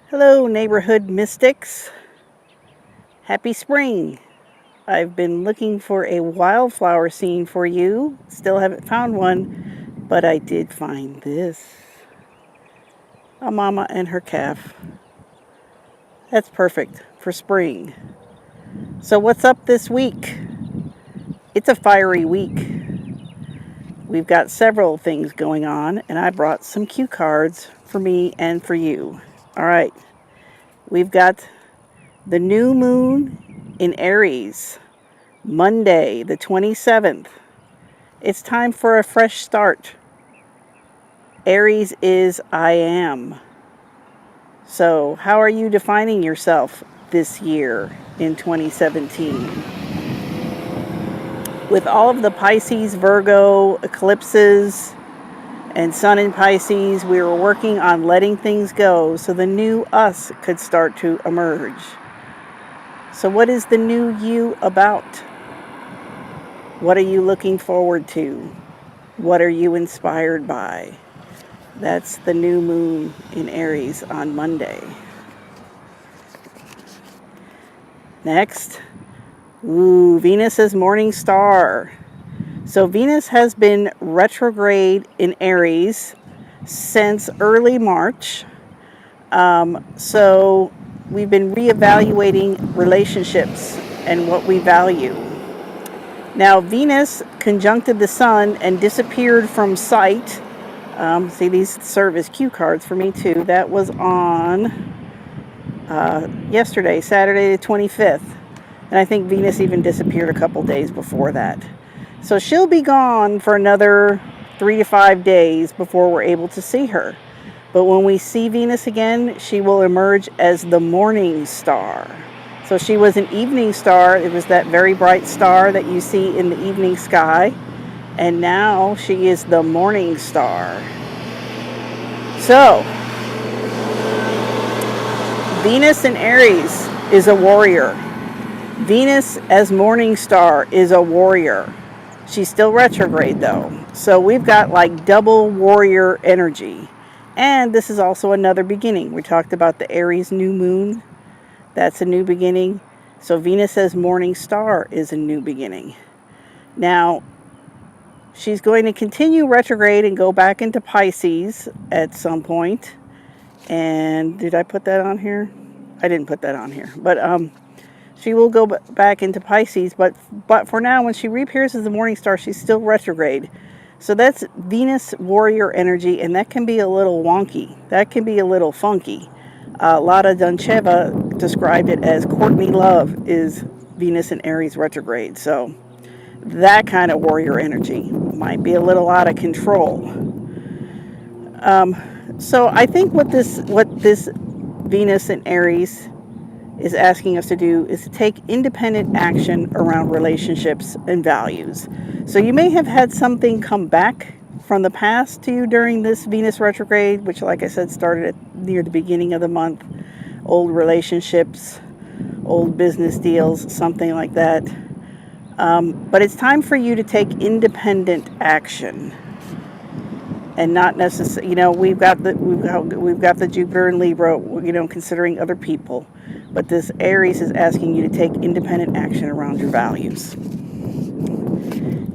Hello, neighborhood mystics. Happy spring. I've been looking for a wildflower scene for you. Still haven't found one, but I did find this. A mama and her calf. That's perfect for spring. So what's up this week? It's a fiery week. We've got several things going on, and I brought some cue cards for me and for you. All right. We've got the new moon in Aries, Monday, the 27th. It's time for a fresh start. Aries is I am. So, how are you defining yourself this year in 2017? With all of the Pisces, Virgo, eclipses, and Sun in Pisces, we were working on letting things go so the new us could start to emerge. So, what is the new you about? What are you looking forward to? What are you inspired by? That's the new moon in Aries on Monday. Next, Venus is morning star. So Venus has been retrograde in Aries since early March. So we've been reevaluating relationships and what we value. Now, Venus conjuncted the Sun and disappeared from sight. See, these serve as cue cards for me, too. That was on yesterday, Saturday the 25th. And I think Venus even disappeared a couple days before that. So she'll be gone for another 3 to 5 days before we're able to see her. But when we see Venus again, she will emerge as the morning star. So she was an evening star. It was that very bright star that you see in the evening sky. And now she is the morning star. So, Venus in Aries is a warrior. Venus as morning star is a warrior. She's still retrograde though. So we've got like double warrior energy. And this is also another beginning. We talked about the Aries new moon. That's a new beginning. So Venus as morning star is a new beginning. Now, she's going to continue retrograde and go back into Pisces at some point. And did I put that on here? I didn't put that on here. But she will go back into Pisces. But for now, when she reappears as the morning star, she's still retrograde. So that's Venus warrior energy, and that can be a little wonky. That can be a little funky. Lada Doncheva described it as Courtney Love is Venus in Aries retrograde. So that kind of warrior energy might be a little out of control. So I think what this Venus in Aries is asking us to do is to take independent action around relationships and values. So you may have had something come back from the past to you during this Venus retrograde, which, like I said, started near the beginning of the month. Old relationships, old business deals, something like that. But it's time for you to take independent action, and not necessarily. We've got the Jupiter in Libra. Considering other people, but this Aries is asking you to take independent action around your values.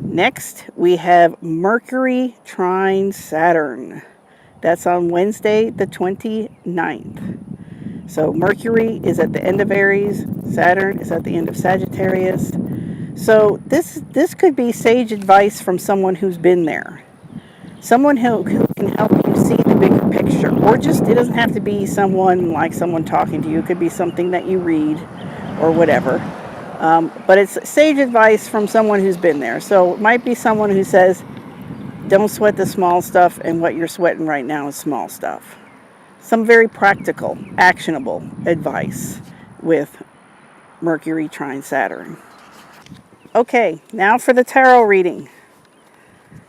Next, we have Mercury trine Saturn. That's on Wednesday, the 29th. So Mercury is at the end of Aries. Saturn is at the end of Sagittarius. So this could be sage advice from someone who's been there. Someone who can help you see the bigger picture. Or just, it doesn't have to be someone talking to you. It could be something that you read or whatever. But it's sage advice from someone who's been there. So it might be someone who says, don't sweat the small stuff, and what you're sweating right now is small stuff. Some very practical, actionable advice with Mercury trine Saturn. Okay, now for the tarot reading.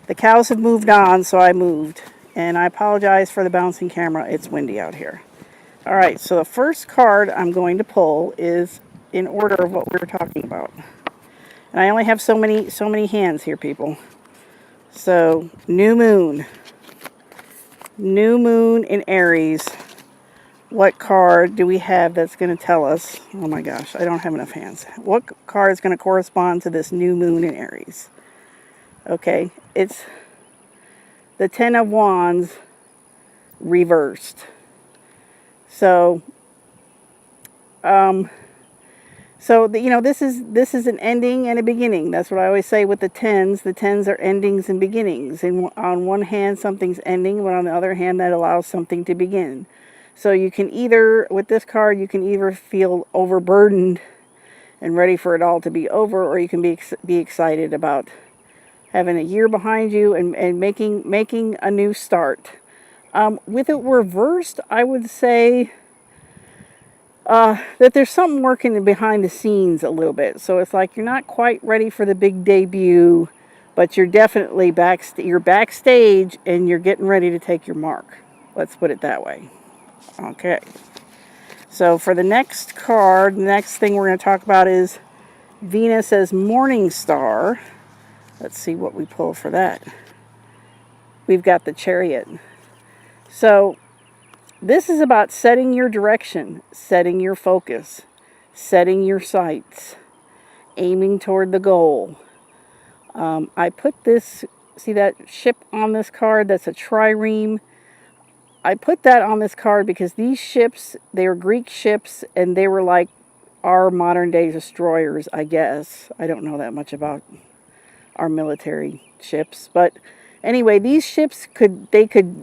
The cows have moved on, so I moved. And I apologize for the bouncing camera. It's windy out here. All right, so the first card I'm going to pull is in order of what we were talking about. And I only have so many hands here, people. So, new moon. New moon in Aries what card do we have that's going to tell us, oh my gosh, I don't have enough hands. What card is going to correspond to this new moon in Aries? Okay, it's the Ten of Wands reversed. So, this is an ending and a beginning. That's what I always say with the tens. The tens are endings and beginnings. And on one hand, something's ending, but on the other hand, that allows something to begin. So you can either, with this card, you can either feel overburdened and ready for it all to be over, or you can be excited about having a year behind you and making a new start. With it reversed, I would say that there's something working behind the scenes a little bit. So it's like you're not quite ready for the big debut, but you're definitely you're backstage and you're getting ready to take your mark. Let's put it that way. Okay. So for the next card, the next thing we're going to talk about is Venus as Morning Star. Let's see what we pull for that. We've got the Chariot. So this is about setting your direction, setting your focus, setting your sights, aiming toward the goal. I put this, see that ship on this card? That's a trireme. I put that on this card because these ships, they were Greek ships, and they were like our modern day destroyers, I guess. I don't know that much about our military ships, but anyway, these ships could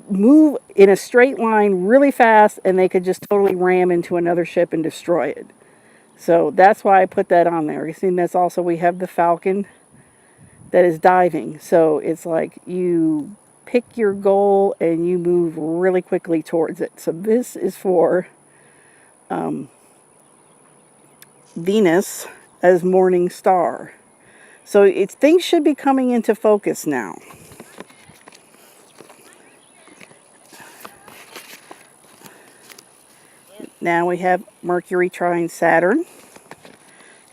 move in a straight line really fast, and they could just totally ram into another ship and destroy it. So that's why I put that on there. You see, that's also, we have the Falcon that is diving. So it's like you pick your goal and you move really quickly towards it. So this is for Venus as Morning Star. So things should be coming into focus now. Now we have Mercury trine Saturn.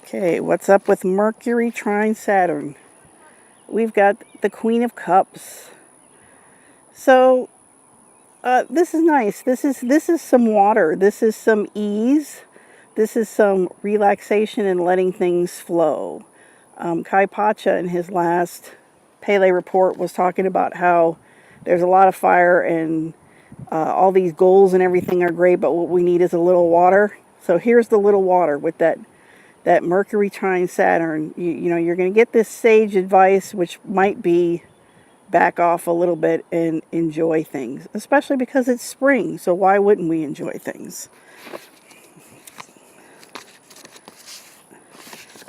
Okay, what's up with Mercury trine Saturn? We've got the Queen of Cups. So this is nice. This is some water. This is some ease. This is some relaxation and letting things flow. Kai Pacha in his last Pele report was talking about how there's a lot of fire and all these goals and everything are great, but what we need is a little water. So here's the little water with that Mercury trine Saturn. You're going to get this sage advice, which might be back off a little bit and enjoy things, especially because it's spring. So why wouldn't we enjoy things?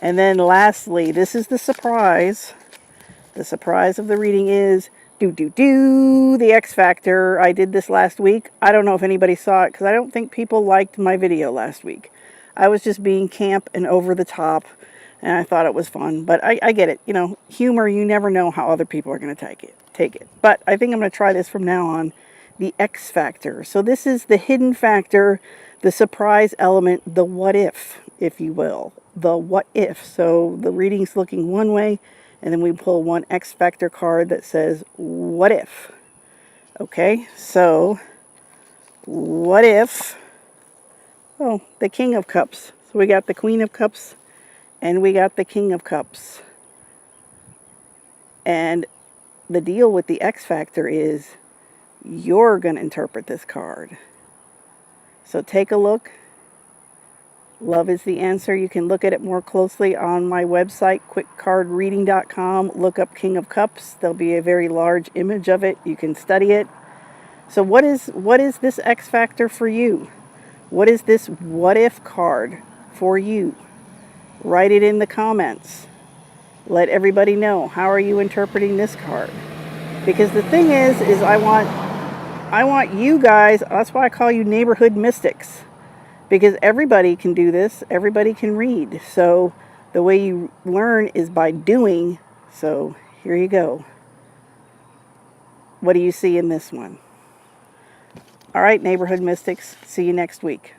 And then lastly, this is the surprise. The surprise of the reading is the X Factor. I did this last week. I don't know if anybody saw it because I don't think people liked my video last week. I was just being camp and over the top, and I thought it was fun. But I get it. Humor, you never know how other people are going to take it. But I think I'm going to try this from now on. The X Factor. So this is the hidden factor, the surprise element, the what if you will. The what if. So the reading's looking one way, and then we pull one X Factor card that says, what if? Okay, so what if, the King of Cups. So we got the Queen of Cups, and we got the King of Cups. And the deal with the X Factor is you're going to interpret this card. So take a look. Love is the answer. You can look at it more closely on my website, quickcardreading.com. Look up King of Cups. There'll be a very large image of it. You can study it. So what is this X Factor for you? What is this what if card for you? Write it in the comments. Let everybody know, how are you interpreting this card? Because the thing is I want you guys, that's why I call you neighborhood mystics. Because everybody can do this. Everybody can read. So the way you learn is by doing. So here you go. What do you see in this one? All right, neighborhood mystics. See you next week.